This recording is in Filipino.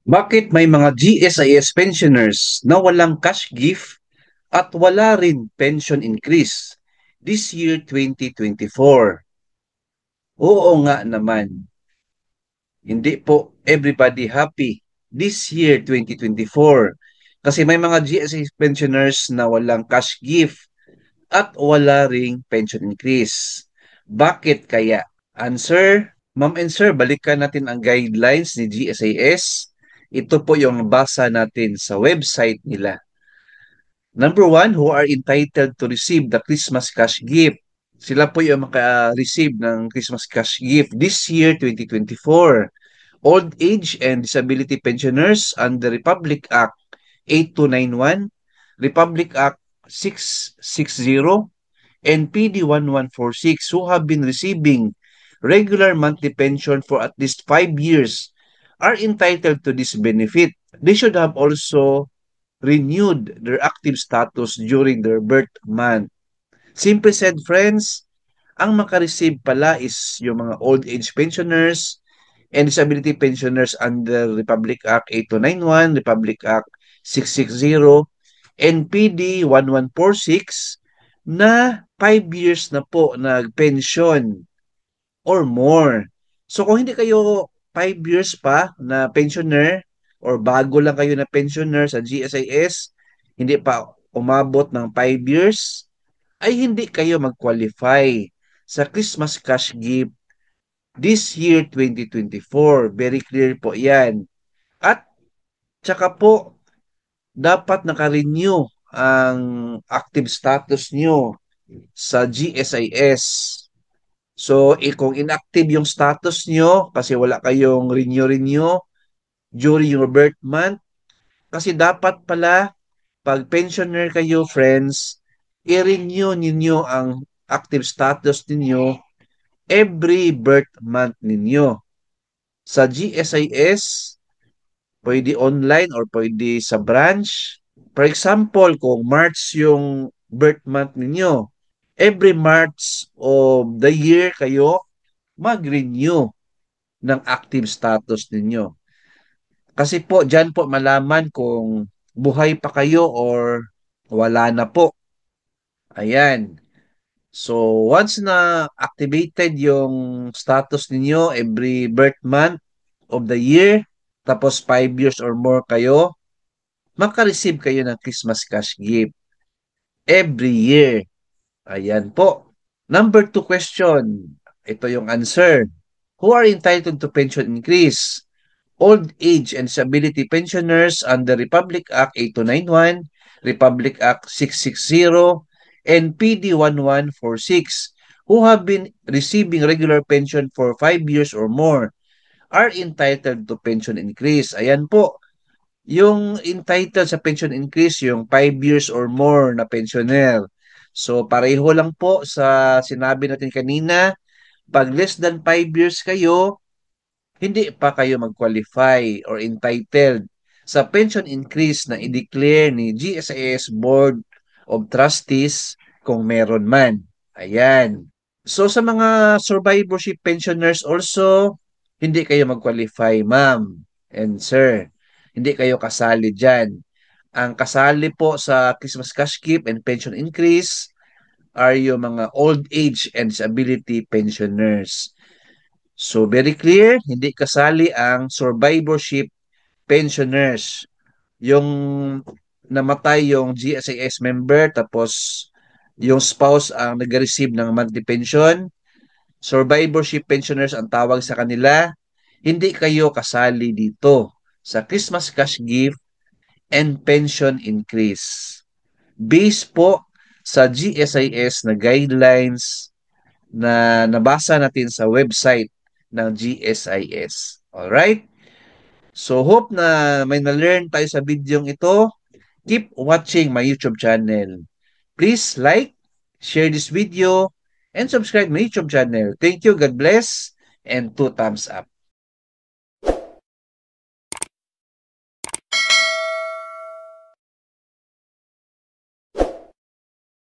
Bakit may mga GSIS pensioners na walang cash gift at wala rin pension increase this year 2024? Oo nga naman, hindi po everybody happy this year 2024 kasi may mga GSIS pensioners na walang cash gift at wala ring pension increase. Bakit kaya? Answer, Ma'am and Sir, balikan natin ang guidelines ni GSIS. Ito po yung basa natin sa website nila. Number one, who are entitled to receive the Christmas cash gift. Sila po yung maka-receive ng Christmas cash gift this year, 2024. Old age and disability pensioners under Republic Act 8291, Republic Act 660, and PD 1146 who have been receiving regular monthly pension for at least 5 years are entitled to this benefit. They should have also renewed their active status during their birth month. Simple said, friends, ang makareceive pala is yung mga old age pensioners and disability pensioners under Republic Act 8291, Republic Act 660, and PD 1146 na 5 years na po nag-pension or more. So kung hindi kayo 5 years pa na pensioner or bago lang kayo na pensioner sa GSIS, hindi pa umabot ng 5 years, ay hindi kayo mag-qualify sa Christmas cash gift this year 2024. Very clear po yan. At tsaka po, dapat naka-renew ang active status nyo sa GSIS. So, kung inactive yung status nyo kasi wala kayong renew during your birth month, kasi dapat pala, pag pensioner kayo, friends, i-renew ninyo ang active status ninyo every birth month ninyo. Sa GSIS, pwede online or pwede sa branch. For example, kung March yung birth month ninyo, every March of the year kayo mag-renew ng active status ninyo. Kasi po, dyan po malaman kung buhay pa kayo or wala na po. Ayan. So, once na activated yung status ninyo every birth month of the year, tapos 5 years or more kayo, makareceive kayo ng Christmas cash gift every year. Ayan po. Number two question. Ito yung answer. Who are entitled to pension increase? Old age and disability pensioners under Republic Act 8291, Republic Act 660, and PD 1146 who have been receiving regular pension for 5 years or more are entitled to pension increase. Ayan po, yung entitled sa pension increase, yung 5 years or more na pensioner. So, pareho lang po sa sinabi natin kanina, pag less than 5 years kayo, hindi pa kayo mag-qualify or entitled sa pension increase na i-declare ni GSIS Board of Trustees kung meron man. Ayan. So sa mga survivorship pensioners also, hindi kayo mag-qualify, ma'am and sir. Hindi kayo kasali dyan. Ang kasali po sa Christmas cash gift and pension increase are yung mga old age and disability pensioners. So very clear, hindi kasali ang survivorship pensioners. Yung namatay yung GSIS member tapos yung spouse ang nag-receive ng monthly pension, survivorship pensioners ang tawag sa kanila, hindi kayo kasali dito sa Christmas cash gift and pension increase. Based po sa GSIS na guidelines na nabasa natin sa website ng GSIS. Alright? So hope na may na-learn tayo sa videong ito. Keep watching my YouTube channel. Please like, share this video, and subscribe my YouTube channel. Thank you, God bless, and 2 thumbs up.